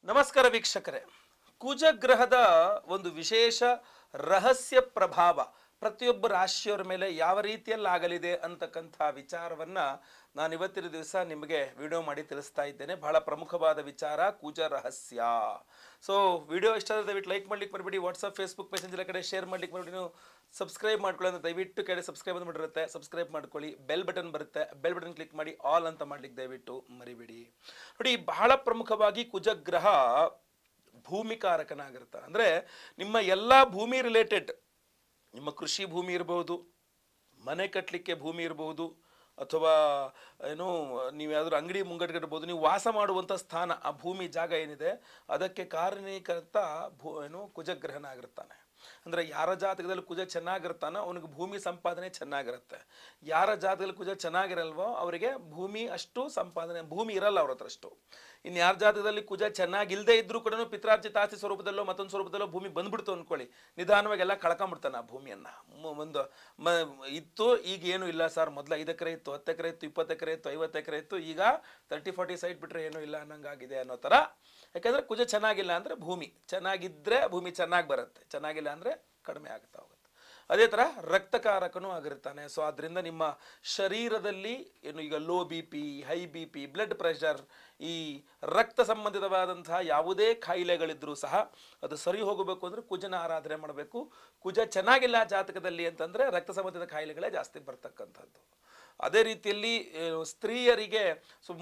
ನಮಸ್ಕಾರ ವೀಕ್ಷಕರೇ. ಕುಜಗ್ರಹದ ಒಂದು ವಿಶೇಷ ರಹಸ್ಯ ಪ್ರಭಾವ ಪ್ರತಿಯೊಬ್ಬ ರಾಶಿಯವರ ಮೇಲೆ ಯಾವ ರೀತಿಯಲ್ಲಿ ಆಗಲಿದೆ ಅಂತಕ್ಕಂಥ ವಿಚಾರವನ್ನ ನಾನು ಇವತ್ತಿನ ದಿವಸ ನಿಮಗೆ ವಿಡಿಯೋ ಮಾಡಿ ತಿಳಿಸ್ತಾ ಇದ್ದೇನೆ. ಬಹಳ ಪ್ರಮುಖವಾದ ವಿಚಾರ ಕುಜ ರಹಸ್ಯ. ಸೊ ವಿಡಿಯೋ ಇಷ್ಟ ಆದರೆ ದಯವಿಟ್ಟು ಲೈಕ್ ಮಾಡ್ಲಿಕ್ಕೆ ಮರಿಬೇಡಿ, ವಾಟ್ಸಪ್ ಫೇಸ್ಬುಕ್ ಮೆಸೆಂಜರ್ ಕಡೆ ಶೇರ್ ಮಾಡ್ಲಿಕ್ಕೆ ಮರಿಬೇಡಿ. ನೀವು ಸಬ್ಸ್ಕ್ರೈಬ್ ಮಾಡ್ಕೊಳ್ಳಿ ಅಂದ್ರೆ ದಯವಿಟ್ಟು ಕಡೆ ಸಬ್ಸ್ಕ್ರೈಬ್ ಅಂತ ಮಾಡಿರುತ್ತೆ, ಸಬ್ಸ್ಕ್ರೈಬ್ ಮಾಡ್ಕೊಳ್ಳಿ. ಬೆಲ್ ಬಟನ್ ಬರುತ್ತೆ, ಬೆಲ್ ಬಟನ್ ಕ್ಲಿಕ್ ಮಾಡಿ ಆಲ್ ಅಂತ ಮಾಡ್ಲಿಕ್ಕೆ ದಯವಿಟ್ಟು ಮರಿಬೇಡಿ. ನೋಡಿ, ಬಹಳ ಪ್ರಮುಖವಾಗಿ ಕುಜಗ್ರಹ ಭೂಮಿಕಾರಕನಾಗಿರ್ತಾನೆ. ಅಂದರೆ ನಿಮ್ಮ ಎಲ್ಲ ಭೂಮಿ ರಿಲೇಟೆಡ್, ನಿಮ್ಮ ಕೃಷಿ ಭೂಮಿ ಇರಬಹುದು, ಮನೆ ಕಟ್ಟಲಿಕ್ಕೆ ಭೂಮಿ ಇರಬಹುದು, ಅಥವಾ ಏನು ನೀವು ಯಾವ್ದಾದ್ರು ಅಂಗಡಿ ಮುಂಗಡೆ ಇರ್ಬೋದು, ನೀವು ವಾಸ ಮಾಡುವಂಥ ಸ್ಥಾನ, ಆ ಭೂಮಿ ಜಾಗ ಏನಿದೆ ಅದಕ್ಕೆ ಕಾರಣೀಕರ್ತ ಕುಜಗ್ರಹನಾಗಿರ್ತಾನೆ. ಅಂದರೆ ಯಾರ ಜಾತಕದಲ್ಲಿ ಕುಜ ಚೆನ್ನಾಗಿರ್ತಾನೋ ಅವನಿಗೆ ಭೂಮಿ ಸಂಪಾದನೆ ಚೆನ್ನಾಗಿರುತ್ತೆ. ಯಾರ ಜಾತಕದಲ್ಲಿ ಕುಜ ಚೆನ್ನಾಗಿರಲ್ವೋ ಅವರಿಗೆ ಭೂಮಿ ಅಷ್ಟು ಸಂಪಾದನೆ, ಭೂಮಿ ಇರಲ್ಲ ಅವ್ರ ಹತ್ರ ಅಷ್ಟು. ಇನ್ನು ಯಾರ ಜಾತಕದಲ್ಲಿ ಕುಜ ಚೆನ್ನಾಗಿಲ್ಲದೆ ಇದ್ರೂ ಕೂಡ ಪಿತ್ರಾರ್ಜಿತ ಆಸ್ತಿ ಸ್ವರೂಪದಲ್ಲೋ ಮತ್ತೊಂದು ಸ್ವರೂಪದಲ್ಲೋ ಭೂಮಿ ಬಂದ್ಬಿಡ್ತು ಅಂದ್ಕೊಳ್ಳಿ, ನಿಧಾನವಾಗಿ ಎಲ್ಲ ಕಳ್ಕೊಂಬಿಡ್ತಾನೆ ಆ ಭೂಮಿಯನ್ನು. ಒಂದು ಇತ್ತು, ಈಗ ಏನು ಇಲ್ಲ ಸರ್, ಮೊದಲು 5 ಎಕರೆ ಇತ್ತು, 10 ಎಕರೆ ಇತ್ತು, 20 ಎಕರೆ ಇತ್ತು, 50 ಎಕರೆ ಇತ್ತು, ಈಗ 30-40 ಸೈಟ್ ಬಿಟ್ಟರೆ ಏನೂ ಇಲ್ಲ ಅನ್ನಂಗಾಗಿದೆ ಅನ್ನೋ ಥರ. ಯಾಕೆಂದರೆ ಕುಜ ಚೆನ್ನಾಗಿಲ್ಲ ಅಂದರೆ ಭೂಮಿ ಚೆನ್ನಾಗಿದ್ದರೆ ಭೂಮಿ ಚೆನ್ನಾಗಿ ಬರುತ್ತೆ, ಚೆನ್ನಾಗಿಲ್ಲ ಅಂದರೆ ಕಡಿಮೆ ಆಗ್ತಾ ಹೋಗುತ್ತೆ. ಅದೇ ಥರ ರಕ್ತಕಾರಕನೂ ಆಗಿರ್ತಾನೆ. ಸೊ ಆದ್ದರಿಂದ ನಿಮ್ಮ ಶರೀರದಲ್ಲಿ ಏನು ಈಗ low B P, high B P, blood pressure, ಈ ರಕ್ತ ಸಂಬಂಧಿತವಾದಂತಹ ಯಾವುದೇ ಕಾಯಿಲೆಗಳಿದ್ರೂ ಸಹ ಅದು ಸರಿ ಹೋಗಬೇಕು ಅಂದರೆ ಕುಜನ ಆರಾಧನೆ ಮಾಡಬೇಕು. ಕುಜ ಚೆನ್ನಾಗಿಲ್ಲ ಜಾತಕದಲ್ಲಿ ಅಂತಂದರೆ ರಕ್ತ ಸಂಬಂಧಿತ ಕಾಯಿಲೆಗಳೇ ಜಾಸ್ತಿ ಬರ್ತಕ್ಕಂಥದ್ದು. ಅದೇ ರೀತಿಯಲ್ಲಿ ಸ್ತ್ರೀಯರಿಗೆ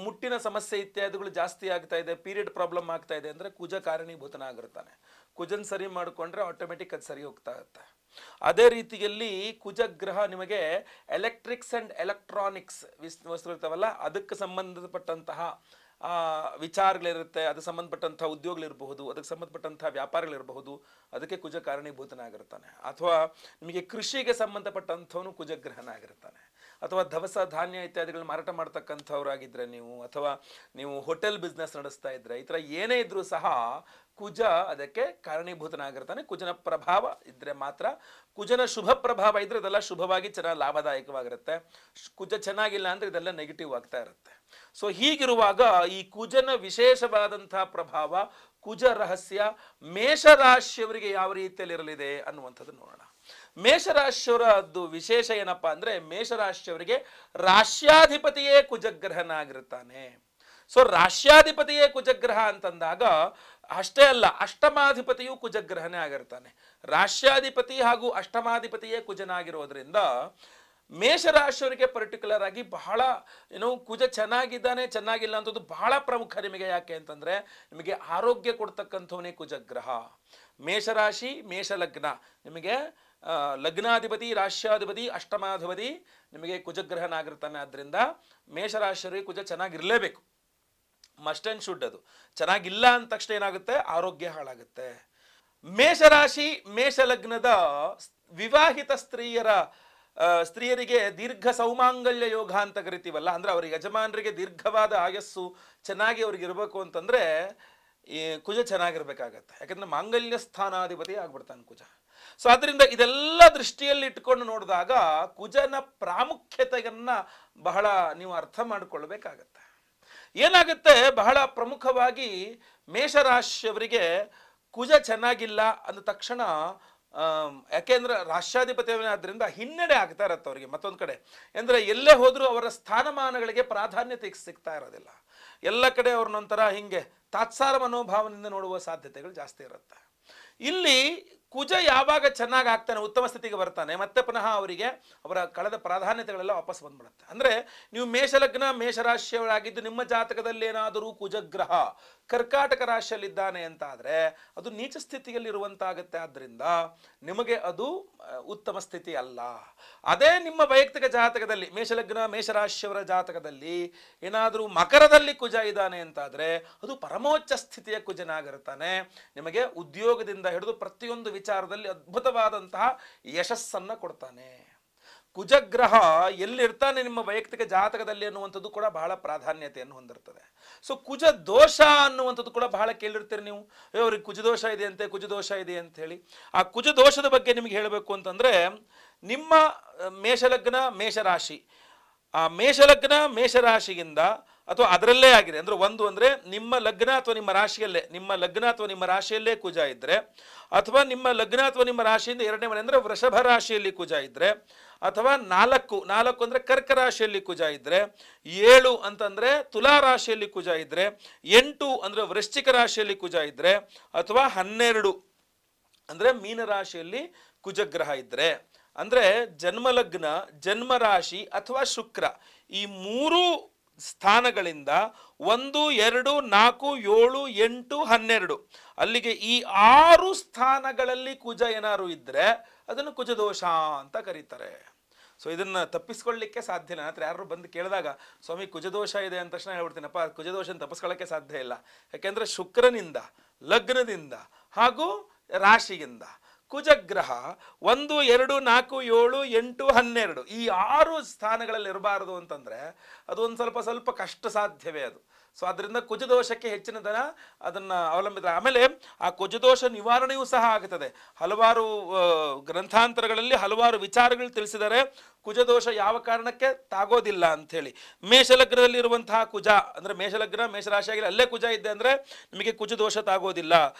ಮುಟ್ಟಿನ ಸಮಸ್ಯೆ ಇತ್ಯಾದಿಗಳು ಜಾಸ್ತಿ ಆಗ್ತಾ ಇದೆ, ಪೀರಿಯಡ್ ಪ್ರಾಬ್ಲಮ್ ಆಗ್ತಾ ಇದೆ ಅಂದರೆ ಕುಜ ಕಾರಣೀಭೂತನಾಗಿರ್ತಾನೆ. ಕುಜನ್ ಸರಿ ಮಾಡಿಕೊಂಡ್ರೆ ಆಟೋಮೆಟಿಕ್ ಅದು ಸರಿ ಹೋಗ್ತಾ ಇರುತ್ತೆ. ಅದೇ ರೀತಿಯಲ್ಲಿ ಕುಜಗ್ರಹ ನಿಮಗೆ ಎಲೆಕ್ಟ್ರಿಕ್ಸ್ ಆ್ಯಂಡ್ ಎಲೆಕ್ಟ್ರಾನಿಕ್ಸ್ ವಸ್ತು ಇರ್ತಾವಲ್ಲ, ಅದಕ್ಕೆ ಸಂಬಂಧಪಟ್ಟಂತಹ ವಿಚಾರಗಳಿರುತ್ತೆ, ಅದಕ್ಕೆ ಸಂಬಂಧಪಟ್ಟಂಥ ಉದ್ಯೋಗಗಳಿರಬಹುದು, ಅದಕ್ಕೆ ಸಂಬಂಧಪಟ್ಟಂಥ ವ್ಯಾಪಾರಗಳಿರಬಹುದು, ಅದಕ್ಕೆ ಕುಜ ಕಾರಣೀಭೂತನಾಗಿರ್ತಾನೆ. ಅಥವಾ ನಿಮಗೆ ಕೃಷಿಗೆ ಸಂಬಂಧಪಟ್ಟಂಥವನು ಕುಜಗ್ರಹನಾಗಿರ್ತಾನೆ. ಅಥವಾ ದವಸ ಧಾನ್ಯ ಇತ್ಯಾದಿಗಳನ್ನ ಮಾರಾಟ ಮಾಡ್ತಕ್ಕಂಥವ್ರಾಗಿದ್ದರೆ ನೀವು, ಅಥವಾ ನೀವು ಹೋಟೆಲ್ ಬಿಸ್ನೆಸ್ ನಡೆಸ್ತಾ ಇದ್ರೆ, ಈ ಥರ ಏನೇ ಇದ್ರೂ ಸಹ ಕುಜ ಅದಕ್ಕೆ ಕಾರಣೀಭೂತನಾಗಿರ್ತಾನೆ. ಕುಜನ ಪ್ರಭಾವ ಇದ್ದರೆ ಮಾತ್ರ, ಕುಜನ ಶುಭ ಪ್ರಭಾವ ಇದ್ದರೆ ಇದೆಲ್ಲ ಶುಭವಾಗಿ ಚೆನ್ನಾಗಿ ಲಾಭದಾಯಕವಾಗಿರುತ್ತೆ. ಕುಜ ಚೆನ್ನಾಗಿಲ್ಲ ಅಂದರೆ ಇದೆಲ್ಲ ನೆಗೆಟಿವ್ ಆಗ್ತಾ ಇರುತ್ತೆ. ಸೊ ಹೀಗಿರುವಾಗ ಈ ಕುಜನ ವಿಶೇಷವಾದಂತಹ ಪ್ರಭಾವ, ಕುಜ ರಹಸ್ಯ ಮೇಷರಾಶಿಯವರಿಗೆ ಯಾವ ರೀತಿಯಲ್ಲಿ ಇರಲಿದೆ ಅನ್ನುವಂಥದ್ದು ನೋಡೋಣ. ಮೇಷರಾಶಿಯವರದ್ದು ವಿಶೇಷ ಏನಪ್ಪಾ ಅಂದರೆ, ಮೇಷರಾಶಿಯವರಿಗೆ ರಾಶ್ಯಾಧಿಪತಿಯೇ ಕುಜಗ್ರಹನಾಗಿರ್ತಾನೆ. ಸೊ ರಾಶ್ಯಾಧಿಪತಿಯೇ ಕುಜಗ್ರಹ ಅಂತಂದಾಗ ಅಷ್ಟೇ ಅಲ್ಲ, ಅಷ್ಟಮಾಧಿಪತಿಯು ಕುಜಗ್ರಹನೇ ಆಗಿರ್ತಾನೆ. ರಾಶ್ಯಾಧಿಪತಿ ಹಾಗೂ ಅಷ್ಟಮಾಧಿಪತಿಯೇ ಕುಜನಾಗಿರೋದ್ರಿಂದ ಮೇಷರಾಶಿಯವರಿಗೆ ಪರ್ಟಿಕ್ಯುಲರ್ ಆಗಿ ಬಹಳ ಕುಜ ಚೆನ್ನಾಗಿದ್ದಾನೆ ಚೆನ್ನಾಗಿಲ್ಲ ಅಂತದ್ದು ಬಹಳ ಪ್ರಮುಖ ನಿಮಗೆ. ಯಾಕೆ ಅಂತಂದರೆ ನಿಮಗೆ ಆರೋಗ್ಯ ಕೊಡ್ತಕ್ಕಂಥವನೇ ಕುಜಗ್ರಹ. ಮೇಷರಾಶಿ, ಮೇಷಲಗ್ನ, ನಿಮಗೆ ಲಗ್ನಾಧಿಪತಿ, ರಾಶ್ಯಾಧಿಪತಿ, ಅಷ್ಟಮಾಧಿಪತಿ ನಿಮಗೆ ಕುಜಗ್ರಹನಾಗಿರ್ತಾನೆ. ಆದ್ದರಿಂದ ಮೇಷರಾಶಿಯವರಿಗೆ ಕುಜ ಚೆನ್ನಾಗಿರಲೇಬೇಕು, ಮಸ್ಟ್ ಆ್ಯಂಡ್ ಶುಡ್. ಅದು ಚೆನ್ನಾಗಿಲ್ಲ ಅಂದ ತಕ್ಷಣ ಏನಾಗುತ್ತೆ, ಆರೋಗ್ಯ ಹಾಳಾಗುತ್ತೆ. ಮೇಷರಾಶಿ ಮೇಷಲಗ್ನದ ವಿವಾಹಿತ ಸ್ತ್ರೀಯರಿಗೆ ದೀರ್ಘ ಸೌಮಾಂಗಲ್ಯ ಯೋಗ ಅಂತ ಕರಿತೀವಲ್ಲ, ಅಂದರೆ ಅವರಿಗೆ ಯಜಮಾನರಿಗೆ ದೀರ್ಘವಾದ ಆಯಸ್ಸು ಚೆನ್ನಾಗಿ ಅವ್ರಿಗೆ ಇರಬೇಕು ಅಂತಂದರೆ ಈ ಕುಜ ಚೆನ್ನಾಗಿರ್ಬೇಕಾಗತ್ತೆ. ಯಾಕಂದರೆ ಮಾಂಗಲ್ಯ ಸ್ಥಾನಾಧಿಪತಿ ಆಗ್ಬಿಡ್ತಾನೆ ಕುಜ. ಸೊ ಆದ್ದರಿಂದ ಇದೆಲ್ಲ ದೃಷ್ಟಿಯಲ್ಲಿ ಇಟ್ಕೊಂಡು ನೋಡಿದಾಗ ಕುಜನ ಪ್ರಾಮುಖ್ಯತೆಯನ್ನು ಬಹಳ ನೀವು ಅರ್ಥ ಮಾಡಿಕೊಳ್ಬೇಕಾಗತ್ತೆ. ಏನಾಗುತ್ತೆ, ಬಹಳ ಪ್ರಮುಖವಾಗಿ ಮೇಷರಾಶಿಯವರಿಗೆ ಕುಜ ಚೆನ್ನಾಗಿಲ್ಲ ಅಂದ ತಕ್ಷಣ, ಯಾಕೆಂದ್ರೆ ರಾಷ್ಟ್ರಾಧಿಪತಿಯವೇ ಆದ್ದರಿಂದ ಹಿನ್ನಡೆ ಆಗ್ತಾ ಇರತ್ತೆ ಅವರಿಗೆ. ಮತ್ತೊಂದು ಕಡೆ ಅಂದರೆ ಎಲ್ಲೇ ಹೋದರೂ ಅವರ ಸ್ಥಾನಮಾನಗಳಿಗೆ ಪ್ರಾಧಾನ್ಯತೆ ಸಿಗ್ತಾ ಇರೋದಿಲ್ಲ. ಎಲ್ಲ ಕಡೆ ಅವ್ರನ್ನೊಂಥರ ಹಿಂಗೆ ತಾತ್ಸಾರ ಮನೋಭಾವನೆಯಿಂದ ನೋಡುವ ಸಾಧ್ಯತೆಗಳು ಜಾಸ್ತಿ ಇರುತ್ತೆ. ಇಲ್ಲಿ ಕುಜ ಯಾವಾಗ ಚೆನ್ನಾಗಿ ಆಗ್ತಾನೆ, ಉತ್ತಮ ಸ್ಥಿತಿಗೆ ಬರ್ತಾನೆ, ಮತ್ತೆ ಪುನಃ ಅವರಿಗೆ ಅವರ ಕಳೆದ ಪ್ರಾಧಾನ್ಯತೆಗಳೆಲ್ಲ ವಾಪಸ್ ಬಂದ್ಬಿಡುತ್ತೆ. ಅಂದರೆ ನೀವು ಮೇಷಲಗ್ನ ಮೇಷರಾಶಿಯವರಾಗಿದ್ದು ನಿಮ್ಮ ಜಾತಕದಲ್ಲಿ ಏನಾದರೂ ಕುಜಗ್ರಹ ಕರ್ಕಾಟಕ ರಾಶಿಯಲ್ಲಿದ್ದಾನೆ ಅಂತ ಆದರೆ ಅದು ನೀಚ ಸ್ಥಿತಿಯಲ್ಲಿ ಇರುವಂತಾಗುತ್ತೆ. ಆದ್ದರಿಂದ ನಿಮಗೆ ಅದು ಉತ್ತಮ ಸ್ಥಿತಿ ಅಲ್ಲ. ಅದೇ ನಿಮ್ಮ ವೈಯಕ್ತಿಕ ಜಾತಕದಲ್ಲಿ ಮೇಷಲಗ್ನ ಮೇಷರಾಶಿಯವರ ಜಾತಕದಲ್ಲಿ ಏನಾದರೂ ಮಕರದಲ್ಲಿ ಕುಜ ಇದ್ದಾನೆ ಅಂತಾದರೆ ಅದು ಪರಮೋಚ್ಚ ಸ್ಥಿತಿಯ ಕುಜನಾಗಿರ್ತಾನೆ. ನಿಮಗೆ ಉದ್ಯೋಗದಿಂದ ಹಿಡಿದು ಪ್ರತಿಯೊಂದು ವಿಚಾರದಲ್ಲಿ ಅದ್ಭುತವಾದಂತಹ ಯಶಸ್ಸನ್ನು ಕೊಡ್ತಾನೆ. ಕುಜಗ್ರಹ ಎಲ್ಲಿರ್ತಾನೆ ನಿಮ್ಮ ವೈಯಕ್ತಿಕ ಜಾತಕದಲ್ಲಿ ಅನ್ನುವಂಥದ್ದು ಕೂಡ ಬಹಳ ಪ್ರಾಧಾನ್ಯತೆಯನ್ನು ಹೊಂದಿರ್ತದೆ. ಸೊ ಕುಜ ದೋಷ ಅನ್ನುವಂಥದ್ದು ಕೂಡ ಬಹಳ ಕೇಳಿರ್ತೀರಿ ನೀವು, ಅವ್ರಿಗೆ ಕುಜದೋಷ ಇದೆ ಅಂತೆ, ಕುಜದೋಷ ಇದೆ ಅಂತ ಹೇಳಿ. ಆ ಕುಜದೋಷದ ಬಗ್ಗೆ ನಿಮಗೆ ಹೇಳಬೇಕು ಅಂತಂದರೆ, ನಿಮ್ಮ ಮೇಷಲಗ್ನ ಮೇಷರಾಶಿ, ಆ ಮೇಷಲಗ್ನ ಮೇಷರಾಶಿಯಿಂದ ಅಥವಾ ಅದರಲ್ಲೇ ಆಗಿದೆ ಅಂದ್ರೆ ಒಂದು ಅಂದರೆ ನಿಮ್ಮ ಲಗ್ನ ಅಥವಾ ನಿಮ್ಮ ರಾಶಿಯಲ್ಲೇ ಕುಜ ಇದ್ದರೆ, ಅಥವಾ ನಿಮ್ಮ ಲಗ್ನ ಅಥವಾ ನಿಮ್ಮ ರಾಶಿಯಿಂದ ಎರಡನೇ ಮನೆ ಅಂದರೆ ವೃಷಭ ರಾಶಿಯಲ್ಲಿ ಕುಜ ಇದ್ದರೆ, ಅಥವಾ ನಾಲ್ಕು ಅಂದರೆ ಕರ್ಕ ರಾಶಿಯಲ್ಲಿ ಕುಜ ಇದ್ದರೆ, 7 ಅಂತಂದರೆ ತುಲಾ ರಾಶಿಯಲ್ಲಿ ಕುಜ ಇದ್ದರೆ, 8 ಅಂದರೆ ವೃಶ್ಚಿಕ ರಾಶಿಯಲ್ಲಿ ಕುಜ ಇದ್ದರೆ, ಅಥವಾ 12 ಅಂದರೆ ಮೀನರಾಶಿಯಲ್ಲಿ ಕುಜಗ್ರಹ ಇದ್ದರೆ, ಅಂದರೆ ಜನ್ಮಲಗ್ನ, ಜನ್ಮರಾಶಿ ಅಥವಾ ಶುಕ್ರ ಈ 3 ಸ್ಥಾನಗಳಿಂದ 1, 2, 4, 7, 8, 12 ಅಲ್ಲಿಗೆ ಈ 6 ಸ್ಥಾನಗಳಲ್ಲಿ ಕುಜ ಏನಾರು ಇದ್ದರೆ ಅದನ್ನು ಕುಜದೋಷ ಅಂತ ಕರೀತಾರೆ. ಸೊ ಇದನ್ನು ತಪ್ಪಿಸ್ಕೊಳ್ಳಿಕ್ಕೆ ಸಾಧ್ಯನ ಹತ್ರ ಯಾರು ಬಂದು ಕೇಳಿದಾಗ ಸ್ವಾಮಿ ಕುಜದೋಷ ಇದೆ ಅಂತ ತಕ್ಷಣ ಹೇಳ್ಬಿಡ್ತೀನಪ್ಪ, ಕುಜದೋಷನ ತಪ್ಪಿಸ್ಕೊಳ್ಳೋಕ್ಕೆ ಸಾಧ್ಯ ಇಲ್ಲ. ಯಾಕೆಂದರೆ ಶುಕ್ರನಿಂದ, ಲಗ್ನದಿಂದ ಹಾಗೂ ರಾಶಿಯಿಂದ ಕುಜಗ್ರಹ 1, 2, 4, 7, 8, 12 ಈ 6 ಸ್ಥಾನಗಳಲ್ಲಿ ಇರಬಾರದು ಅಂತಂದರೆ ಅದು ಒಂದು ಸ್ವಲ್ಪ ಕಷ್ಟ ಸಾಧ್ಯವೇ ಅದು. ಸೊ ಅದರಿಂದ ಕುಜದೋಷಕ್ಕೆ ಹೆಚ್ಚಿನ ದನ ಅದನ್ನು ಅವಲಂಬಿತ. ಆಮೇಲೆ ಆ ಕುಜದೋಷ ನಿವಾರಣೆಯೂ ಸಹ ಆಗುತ್ತದೆ. ಹಲವಾರು ಗ್ರಂಥಾಂತರಗಳಲ್ಲಿ ಹಲವಾರು ವಿಚಾರಗಳು ತಿಳಿಸಿದ್ದಾರೆ ಕುಜದೋಷ ಯಾವ ಕಾರಣಕ್ಕೆ ತಾಗೋದಿಲ್ಲ ಅಂಥೇಳಿ. ಮೇಷಲಗ್ನದಲ್ಲಿರುವಂತಹ ಕುಜ ಅಂದರೆ ಮೇಷಲಗ್ನ ಮೇಷರಾಶಿಯಾಗಿ ಅಲ್ಲೇ ಕುಜ ಇದ್ದೆ ಅಂದರೆ ನಿಮಗೆ ಕುಜದೋಷ ತಾಗೋದಿಲ್ಲ.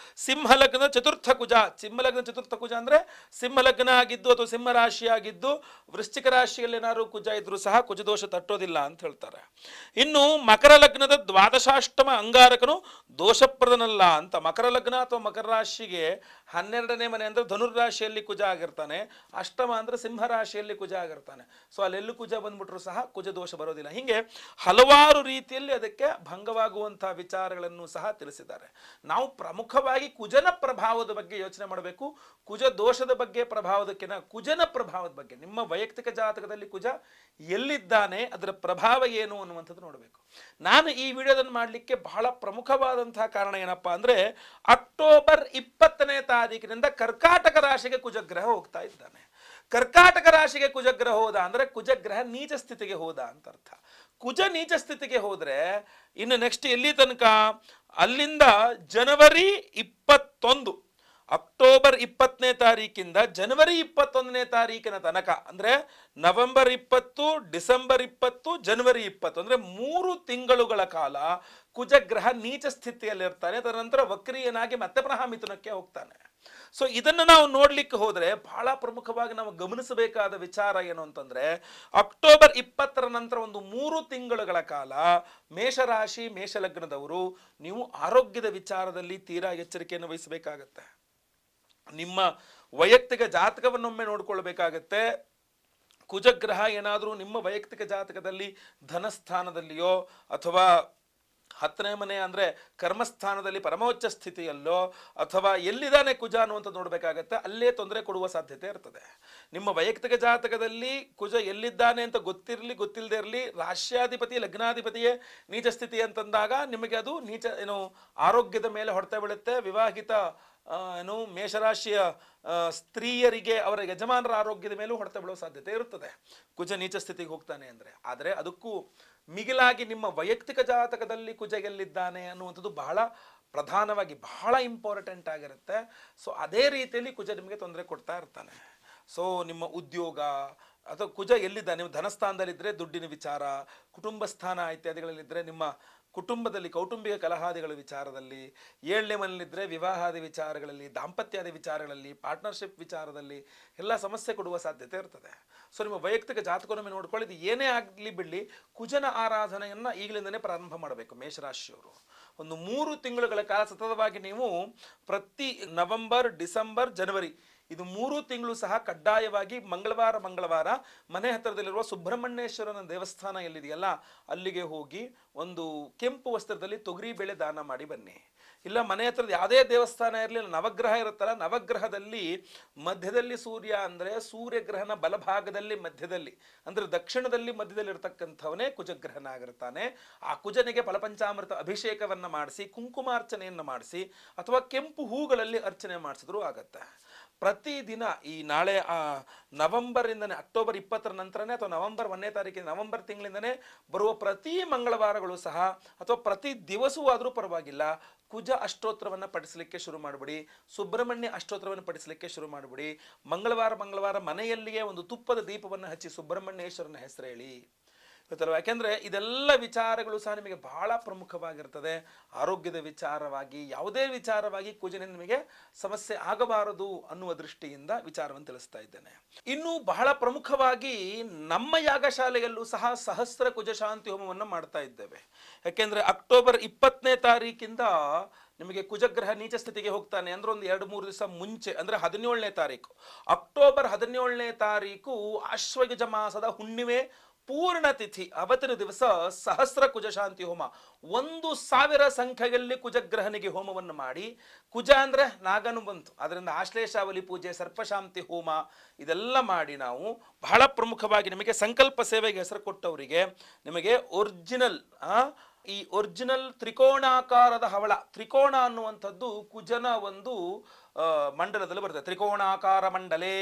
ಸಿಂಹಲಗ್ನ ಚತುರ್ಥ ಕುಜ ಅಂದರೆ ಸಿಂಹಲಗ್ನ ಆಗಿದ್ದು ಅಥವಾ ಸಿಂಹರಾಶಿ ಆಗಿದ್ದು ವೃಶ್ಚಿಕ ರಾಶಿಯಲ್ಲಿ ಏನಾದ್ರು ಕುಜ ಇದ್ರೂ ಸಹ ಕುಜದೋಷ ತಟ್ಟೋದಿಲ್ಲ ಅಂತ ಹೇಳ್ತಾರೆ. ಇನ್ನು ಮಕರ ಲಗ್ನದ ದ್ವಾದಶಾಷ್ಟಮ ಅಂಗಾರಕನು ದೋಷಪ್ರದನಲ್ಲ ಅಂತ. ಮಕರ ಲಗ್ನ ಅಥವಾ ಮಕರ ರಾಶಿಗೆ 12ನೇ ಮನೆ ಅಂದರೆ ಧನುರ್ರಾಶಿಯಲ್ಲಿ ಕುಜ ಆಗಿರ್ತಾನೆ, ಅಷ್ಟಮ ಅಂದರೆ ಸಿಂಹರಾಶಿಯಲ್ಲಿ ಕುಜ ಆಗಿರ್ತಾನೆ. ಸೊ ಅಲ್ಲೆಲ್ಲೂ ಕುಜ ಬಂದ್ಬಿಟ್ರು ಸಹ ಕುಜ ದೋಷ ಬರೋದಿಲ್ಲ. ಹೀಗೆ ಹಲವಾರು ರೀತಿಯಲ್ಲಿ ಅದಕ್ಕೆ ಭಂಗವಾಗುವಂತಹ ವಿಚಾರಗಳನ್ನು ಸಹ ತಿಳಿಸಿದ್ದಾರೆ. ನಾವು ಪ್ರಮುಖವಾಗಿ ಕುಜನ ಪ್ರಭಾವದ ಬಗ್ಗೆ ಯೋಚನೆ ಮಾಡಬೇಕು. ಕುಜ ದೋಷದ ಬಗ್ಗೆ ಪ್ರಭಾವದಕ್ಕಿಂತ ಕುಜನ ಪ್ರಭಾವದ ಬಗ್ಗೆ, ನಿಮ್ಮ ವೈಯಕ್ತಿಕ ಜಾತಕದಲ್ಲಿ ಕುಜ ಎಲ್ಲಿದ್ದಾನೆ, ಅದರ ಪ್ರಭಾವ ಏನು ಅನ್ನುವಂಥದ್ದು ನೋಡಬೇಕು. ನಾನು ಈ ವಿಡಿಯೋದನ್ನು ಮಾಡಲಿಕ್ಕೆ ಬಹಳ ಪ್ರಮುಖವಾದಂತಹ ಕಾರಣ ಏನಪ್ಪಾ ಅಂದರೆ ಅಕ್ಟೋಬರ್ 20ನೇ ತಾರೀಕಿನಿಂದ ಕರ್ಕಾಟಕ ರಾಶಿಗೆ ಕುಜಗ್ರಹ ಹೋಗ್ತಾ ಇದ್ದಾನೆ. ಕರ್ಕಾಟಕ ರಾಶಿಗೆ ಕುಜಗ್ರಹ ಹೋದ ಅಂದರೆ ಕುಜಗ್ರಹ ನೀಚ ಸ್ಥಿತಿಗೆ ಹೋದ ಅಂತ ಅರ್ಥ. ಕುಜ ನೀಚ ಸ್ಥಿತಿಗೆ ಹೋದರೆ ಇನ್ನು ನೆಕ್ಸ್ಟ್ ಎಲ್ಲಿ ತನಕ, ಅಲ್ಲಿಂದ ಜನವರಿ 21, ಅಕ್ಟೋಬರ್ 20ನೇ ತಾರೀಕಿಂದ ಜನವರಿ 21ನೇ ತಾರೀಕಿನ ತನಕ ಅಂದರೆ ನವೆಂಬರ್ 20, ಡಿಸೆಂಬರ್ 20, ಜನವರಿ 20 ಅಂದರೆ 3 ತಿಂಗಳುಗಳ ಕಾಲ ಕುಜಗ್ರಹ ನೀಚ ಸ್ಥಿತಿಯಲ್ಲಿರ್ತಾನೆ. ತದನಂತರ ವಕ್ರೀಯನಾಗಿ ಮತ್ತೆ ಪುನಃ ಮಿಥುನಕ್ಕೆ ಹೋಗ್ತಾನೆ. ಸೊ ಇದನ್ನು ನಾವು ನೋಡ್ಲಿಕ್ಕೆ ಹೋದರೆ ಬಹಳ ಪ್ರಮುಖವಾಗಿ ನಾವು ಗಮನಿಸಬೇಕಾದ ವಿಚಾರ ಏನು ಅಂತಂದ್ರೆ ಅಕ್ಟೋಬರ್ 20ರ ನಂತರ ಒಂದು 3 ತಿಂಗಳುಗಳ ಕಾಲ ಮೇಷರಾಶಿ ಮೇಷಲಗ್ನದವರು ನೀವು ಆರೋಗ್ಯದ ವಿಚಾರದಲ್ಲಿ ತೀರಾ ಎಚ್ಚರಿಕೆಯನ್ನು ವಹಿಸಬೇಕಾಗತ್ತೆ. ನಿಮ್ಮ ವೈಯಕ್ತಿಕ ಜಾತಕವನ್ನೊಮ್ಮೆ ನೋಡ್ಕೊಳ್ಬೇಕಾಗತ್ತೆ. ಕುಜಗ್ರಹ ಏನಾದರೂ ನಿಮ್ಮ ವೈಯಕ್ತಿಕ ಜಾತಕದಲ್ಲಿ ಧನಸ್ಥಾನದಲ್ಲಿಯೋ ಅಥವಾ 10ನೇ ಮನೆ ಅಂದರೆ ಕರ್ಮಸ್ಥಾನದಲ್ಲಿ ಪರಮೋಚ್ಚ ಸ್ಥಿತಿಯಲ್ಲೋ ಅಥವಾ ಎಲ್ಲಿದ್ದಾನೆ ಕುಜ ಅನ್ನುವಂಥ ನೋಡಬೇಕಾಗತ್ತೆ. ಅಲ್ಲೇ ತೊಂದರೆ ಕೊಡುವ ಸಾಧ್ಯತೆ ಇರ್ತದೆ. ನಿಮ್ಮ ವೈಯಕ್ತಿಕ ಜಾತಕದಲ್ಲಿ ಕುಜ ಎಲ್ಲಿದ್ದಾನೆ ಅಂತ ಗೊತ್ತಿಲ್ಲದೆ ಇರಲಿ, ರಾಶ್ಯಾಧಿಪತಿ ಲಗ್ನಾಧಿಪತಿಯೇ ನೀಚ ಸ್ಥಿತಿ ಅಂತಂದಾಗ ನಿಮಗೆ ಅದು ನೀಚ ಆರೋಗ್ಯದ ಮೇಲೆ ಹೊಡೆತ ಬೀಳುತ್ತೆ. ವಿವಾಹಿತ ಮೇಷರಾಶಿಯ ಸ್ತ್ರೀಯರಿಗೆ ಅವರ ಯಜಮಾನರ ಆರೋಗ್ಯದ ಮೇಲೂ ಹೊಡೆತ ಬೀಳುವ ಸಾಧ್ಯತೆ ಇರುತ್ತದೆ ಕುಜ ನೀಚ ಸ್ಥಿತಿಗೆ ಹೋಗ್ತಾನೆ ಅಂದರೆ. ಆದರೆ ಅದಕ್ಕೂ ಮಿಗಿಲಾಗಿ ನಿಮ್ಮ ವೈಯಕ್ತಿಕ ಜಾತಕದಲ್ಲಿ ಕುಜ ಎಲ್ಲಿದ್ದಾನೆ ಅನ್ನುವಂಥದ್ದು ಬಹಳ ಪ್ರಧಾನವಾಗಿ ಬಹಳ ಇಂಪಾರ್ಟೆಂಟ್ ಆಗಿರುತ್ತೆ. ಸೊ ಅದೇ ರೀತಿಯಲ್ಲಿ ಕುಜ ನಿಮಗೆ ತೊಂದರೆ ಕೊಡ್ತಾ ಇರ್ತಾನೆ. ಸೊ ನಿಮ್ಮ ಉದ್ಯೋಗ ಅಥವಾ ಕುಜ ಎಲ್ಲಿದ್ದಾನೆ, ನೀವು ಧನಸ್ಥಾನದಲ್ಲಿದ್ದರೆ ದುಡ್ಡಿನ ವಿಚಾರ, ಕುಟುಂಬ ಸ್ಥಾನ ಇತ್ಯಾದಿಗಳಲ್ಲಿದ್ದರೆ ನಿಮ್ಮ ಕುಟುಂಬದಲ್ಲಿ ಕೌಟುಂಬಿಕ ಕಲಹಾದಿಗಳ ವಿಚಾರದಲ್ಲಿ, 7ನೇ ಮನೆಯಲ್ಲಿದ್ದರೆ ವಿವಾಹಾದಿ ವಿಚಾರಗಳಲ್ಲಿ, ದಾಂಪತ್ಯಾದಿ ವಿಚಾರಗಳಲ್ಲಿ, ಪಾರ್ಟ್ನರ್ಶಿಪ್ ವಿಚಾರದಲ್ಲಿ ಎಲ್ಲ ಸಮಸ್ಯೆ ಕೊಡುವ ಸಾಧ್ಯತೆ ಇರ್ತದೆ. ಸೊ ನಿಮ್ಮ ವೈಯಕ್ತಿಕ ಜಾತಕವನ್ನು ನೋಡ್ಕೊಳ್ಳಿ. ಏನೇ ಆಗಲಿ ಬಿಡಲಿ ಕುಜನ ಆರಾಧನೆಯನ್ನು ಈಗಲಿಂದನೇ ಪ್ರಾರಂಭ ಮಾಡಬೇಕು. ಮೇಷರಾಶಿಯವರು ಒಂದು 3 ತಿಂಗಳುಗಳ ಕಾಲ ಸತತವಾಗಿ ನೀವು ಪ್ರತಿ ನವೆಂಬರ್, ಡಿಸೆಂಬರ್, ಜನವರಿ ಇದು 3 ತಿಂಗಳು ಸಹ ಕಡ್ಡಾಯವಾಗಿ ಮಂಗಳವಾರ ಮನೆ ಹತ್ತಿರದಲ್ಲಿರುವ ಸುಬ್ರಹ್ಮಣ್ಯೇಶ್ವರನ ದೇವಸ್ಥಾನ ಎಲ್ಲಿದೆಯಲ್ಲ ಅಲ್ಲಿಗೆ ಹೋಗಿ ಒಂದು ಕೆಂಪು ವಸ್ತ್ರದಲ್ಲಿ ತೊಗರಿ ಬೇಳೆ ದಾನ ಮಾಡಿ ಬನ್ನಿ. ಇಲ್ಲ ಮನೆ ಹತ್ರದ ಯಾವುದೇ ದೇವಸ್ಥಾನ ಇರಲಿ, ನವಗ್ರಹ ಇರುತ್ತಲ್ಲ, ನವಗ್ರಹದಲ್ಲಿ ಮಧ್ಯದಲ್ಲಿ ಸೂರ್ಯ ಅಂದರೆ ಸೂರ್ಯಗ್ರಹನ ಬಲಭಾಗದಲ್ಲಿ ಮಧ್ಯದಲ್ಲಿ ಅಂದರೆ ದಕ್ಷಿಣದಲ್ಲಿ ಮಧ್ಯದಲ್ಲಿ ಇರತಕ್ಕಂಥವನೇ ಕುಜಗ್ರಹನ ಆಗಿರ್ತಾನೆ. ಆ ಕುಜನಿಗೆ ಫಲಪಂಚಾಮೃತ ಅಭಿಷೇಕವನ್ನು ಮಾಡಿಸಿ, ಕುಂಕುಮಾರ್ಚನೆಯನ್ನು ಮಾಡಿಸಿ ಅಥವಾ ಕೆಂಪು ಹೂಗಳಲ್ಲಿ ಅರ್ಚನೆ ಮಾಡಿಸಿದ್ರೂ ಆಗತ್ತೆ. ಪ್ರತಿದಿನ ಈ ನಾಳೆ ನವೆಂಬರಿಂದನೇ ಅಕ್ಟೋಬರ್ 20ರ ನಂತರನೇ ಅಥವಾ ನವೆಂಬರ್ 1ನೇ ತಾರೀಕಿನ ನವೆಂಬರ್ ತಿಂಗಳಿಂದನೇ ಬರುವ ಪ್ರತಿ ಮಂಗಳವಾರಗಳು ಸಹ ಅಥವಾ ಪ್ರತಿ ದಿವಸವೂ ಆದರೂ ಪರವಾಗಿಲ್ಲ ಕುಜ ಅಷ್ಟೋತ್ರವನ್ನು ಪಠಿಸಲಿಕ್ಕೆ ಶುರು ಮಾಡಿಬಿಡಿ. ಸುಬ್ರಹ್ಮಣ್ಯ ಅಷ್ಟೋತ್ರವನ್ನು ಪಠಿಸಲಿಕ್ಕೆ ಶುರು ಮಾಡಿಬಿಡಿ. ಮಂಗಳವಾರ ಮನೆಯಲ್ಲಿಯೇ ಒಂದು ತುಪ್ಪದ ದೀಪವನ್ನು ಹಚ್ಚಿ ಸುಬ್ರಹ್ಮಣ್ಯೇಶ್ವರನ ಹೆಸರು ಹೇಳಿ. ಗೊತ್ತಲ್ವ? ಯಾಕೆಂದರೆ ಇದೆಲ್ಲ ವಿಚಾರಗಳು ಸಹ ನಿಮಗೆ ಬಹಳ ಪ್ರಮುಖವಾಗಿರ್ತದೆ. ಆರೋಗ್ಯದ ವಿಚಾರವಾಗಿ, ಯಾವುದೇ ವಿಚಾರವಾಗಿ ಕುಜನಿಂದ ನಿಮಗೆ ಸಮಸ್ಯೆ ಆಗಬಾರದು ಅನ್ನುವ ದೃಷ್ಟಿಯಿಂದ ವಿಚಾರವನ್ನು ತಿಳಿಸ್ತಾ ಇದ್ದೇನೆ. ಇನ್ನು ಬಹಳ ಪ್ರಮುಖವಾಗಿ ನಮ್ಮ ಯಾಗಶಾಲೆಯಲ್ಲೂ ಸಹ ಸಹಸ್ರ ಕುಜ ಶಾಂತಿ ಹೋಮವನ್ನು ಮಾಡ್ತಾ ಇದ್ದೇವೆ. ಯಾಕೆಂದರೆ ಅಕ್ಟೋಬರ್ 20ನೇ ತಾರೀಕಿಂದ ನಿಮಗೆ ಕುಜಗ್ರಹ ನೀಚ ಸ್ಥಿತಿಗೆ ಹೋಗ್ತಾನೆ. ಅಂದ್ರೆ ಒಂದು 2-3 ದಿವಸ ಮುಂಚೆ, ಅಂದರೆ 17ನೇ ತಾರೀಕು, ಅಕ್ಟೋಬರ್ 17ನೇ ತಾರೀಕು ಆಶ್ವಯುಜ ಮಾಸದ ಹುಣ್ಣಿಮೆ ಪೂರ್ಣ ತಿಥಿ ಅವತ್ತಿನ ದಿವಸ ಸಹಸ್ರ ಕುಜಶಾಂತಿ ಹೋಮ, 1000 ಸಂಖ್ಯೆಯಲ್ಲಿ ಕುಜಗ್ರಹನಿಗೆ ಹೋಮವನ್ನು ಮಾಡಿ, ಕುಜ ಅಂದ್ರೆ ನಾಗನು ಬಂತು, ಅದರಿಂದ ಆಶ್ಲೇಷಾವಲಿ ಪೂಜೆ, ಸರ್ಪಶಾಂತಿ ಹೋಮ ಇದೆಲ್ಲ ಮಾಡಿ ನಾವು ಬಹಳ ಪ್ರಮುಖವಾಗಿ ನಿಮಗೆ ಸಂಕಲ್ಪ ಸೇವೆಗೆ ಹೆಸರು ಕೊಟ್ಟವರಿಗೆ ನಿಮಗೆ ಒರಿಜಿನಲ್ ಈ ಒರಿಜಿನಲ್ ತ್ರಿಕೋಣಾಕಾರದ ಹವಳ, ತ್ರಿಕೋಣ ಅನ್ನುವಂಥದ್ದು ಕುಜನ ಒಂದು ಮಂಡಲದಲ್ಲಿ ಬರ್ತದೆ. ತ್ರಿಕೋಣಾಕಾರ ಮಂಡಲೇ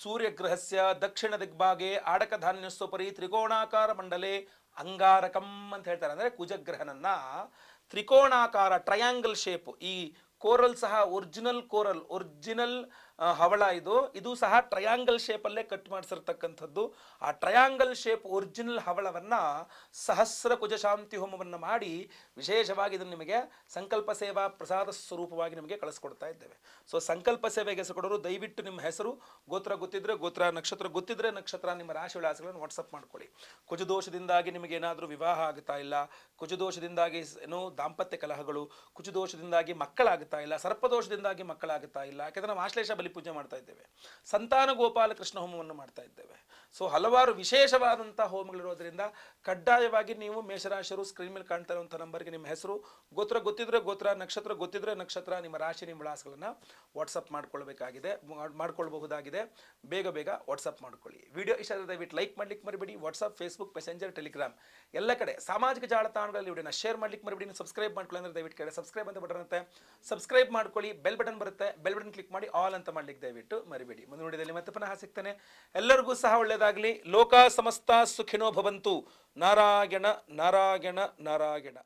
ಸೂರ್ಯಗ್ರಹಸ್ಯ ದಕ್ಷಿಣ ದಿಗ್ಭಾಗೆ ಆಡಕ ಧಾನ್ಯಸ್ವಪರಿ ತ್ರಿಕೋಣಾಕಾರ ಮಂಡಲೆ ಅಂಗಾರಕಂ ಅಂತ ಹೇಳ್ತಾರೆ. ಅಂದರೆ ಕುಜಗ್ರಹನನ್ನ ತ್ರಿಕೋಣಾಕಾರ, ಟ್ರಯಾಂಗಲ್ ಶೇಪ್, ಈ ಕೋರಲ್ ಸಹ ಒರಿಜಿನಲ್ ಕೋರಲ್, ಒರಿಜಿನಲ್ ಹವಳ ಇದು ಸಹ ಟ್ರಯಾಂಗಲ್ ಶೇಪಲ್ಲೇ ಕಟ್ ಮಾಡಿಸಿರ್ತಕ್ಕಂಥದ್ದು. ಆ ಟ್ರಯಾಂಗಲ್ ಶೇಪ್ ಒರಿಜಿನಲ್ ಹವಳವನ್ನು ಸಹಸ್ರ ಕುಜಶಾಂತಿ ಹೋಮವನ್ನು ಮಾಡಿ ವಿಶೇಷವಾಗಿ ಇದನ್ನು ನಿಮಗೆ ಸಂಕಲ್ಪ ಸೇವಾ ಪ್ರಸಾದ ಸ್ವರೂಪವಾಗಿ ನಿಮಗೆ ಕಳಿಸ್ಕೊಡ್ತಾ ಇದ್ದೇವೆ. ಸೊ ಸಂಕಲ್ಪ ಸೇವೆಗೆ ಹೆಸರು ಕೊಡೋರು ದಯವಿಟ್ಟು ನಿಮ್ಮ ಹೆಸರು, ಗೋತ್ರ ಗೊತ್ತಿದ್ರೆ ಗೋತ್ರ, ನಕ್ಷತ್ರ ಗೊತ್ತಿದ್ರೆ ನಕ್ಷತ್ರ, ನಿಮ್ಮ ರಾಶಿ ವಿಳಾಸಗಳನ್ನು ವಾಟ್ಸಪ್ ಮಾಡ್ಕೊಳ್ಳಿ. ಕುಜದೋಷದಿಂದಾಗಿ ನಿಮಗೆ ಏನಾದರೂ ವಿವಾಹ ಆಗ್ತಾ ಇಲ್ಲ, ಕುಜದೋಷದಿಂದಾಗಿ ಏನೋ ದಾಂಪತ್ಯ ಕಲಹಗಳು, ಕುಜದೋಷದಿಂದಾಗಿ ಮಕ್ಕಳಾಗ್ತಾ ಇಲ್ಲ, ಸರ್ಪದೋಷದಿಂದಾಗಿ ಮಕ್ಕಳಾಗ್ತಾ ಇಲ್ಲ, ಯಾಕೆಂದರೆ ನಾವು ಆಶ್ಲೇಷ ಬಲಿ ಪೂಜೆ ಮಾಡ್ತಾ ಇದ್ದೇವೆ, ಸಂತಾನ ಗೋಪಾಲ ಕೃಷ್ಣ ಹೋಮವನ್ನು ಮಾಡ್ತಾ ಇದ್ದೇವೆ. ಸೊ ಹಲವಾರು ವಿಶೇಷವಾದಂಥ ಹೋಮಗಳಿರೋದ್ರಿಂದ ಕಡ್ಡಾಯವಾಗಿ ನೀವು ಮೇಷರಾಶಿಯರು ಸ್ಕ್ರೀನ್ ಮೇಲೆ ಕಾಣ್ತಾ ಇರುವಂಥ ನಂಬರ್ಗೆ ನಿಮ್ಮ ಹೆಸರು, ಗೋತ್ರ ಗೊತ್ತಿದ್ರೆ ಗೋತ್ರ, ನಕ್ಷತ್ರ ಗೊತ್ತಿದ್ರೆ ನಕ್ಷತ್ರ, ನಿಮ್ಮ ರಾಶಿ, ನಿಮ್ಮ ವಿಳಾಸಗಳನ್ನು ವಾಟ್ಸಪ್ ಮಾಡ್ಕೊಳ್ಬಹುದಾಗಿದೆ. ಬೇಗ ವಾಟ್ಸಪ್ ಮಾಡ್ಕೊಳ್ಳಿ. ವಿಡಿಯೋ ಇಷ್ಟ ಆದರೆ ದಯವಿಟ್ಟು ಲೈಕ್ ಮಾಡ್ಲಿಕ್ಕೆ ಮರಿಬೇಡಿ. ವಾಟ್ಸಪ್, ಫೇಸ್ಬುಕ್, ಮೆಸೆಂಜರ್, ಟೆಲಿಗ್ರಾಮ್ ಎಲ್ಲ ಕಡೆ ಸಾಮಾಜಿಕ ಜಾಲತಾಣಗಳಲ್ಲಿ ವಿಡಿಯೋನ ಶೇರ್ ಮಾಡ್ಲಿಕ್ಕೆ ಮರಿಬೇಡಿ. ಸಬ್ಸ್ಕ್ರೈಬ್ ಮಾಡ್ಕೊಳ್ಳಿ ಅಂದರೆ ದಯವಿಟ್ಟು ಕಡೆ ಸಬ್ಸ್ಕ್ರೈಬ್ ಅಂತ ಬಟನ್ ಇರುತ್ತೆ, ಸಬ್ಸ್ಕ್ರೈಬ್ ಮಾಡ್ಕೊಳ್ಳಿ. ಬೆಲ್ ಬಟನ್ ಬರುತ್ತೆ, ಬೆಲ್ ಬಟನ್ ಕ್ಲಿಕ್ ಮಾಡಿ ಆಲ್ ಅಂತ ಮಾಡ್ಲಿಕ್ಕೆ ದಯವಿಟ್ಟು ಮರಿಬೇಡಿ. ಮುಂದೆ ನೋಡಿದಲ್ಲಿ ಮತ್ತೆ ಪುನಃ ಸಿಗ್ತಾನೆ. ಎಲ್ಲರಿಗೂ ಸಹ ಒಳ್ಳೆಯದಾಗಲಿ. ಲೋಕ ಸಮಸ್ತ ಸುಖಿನೋ ಭವಂತು. ನಾರಾಯಣ ನಾರಾಯಣ ನಾರಾಯಣ.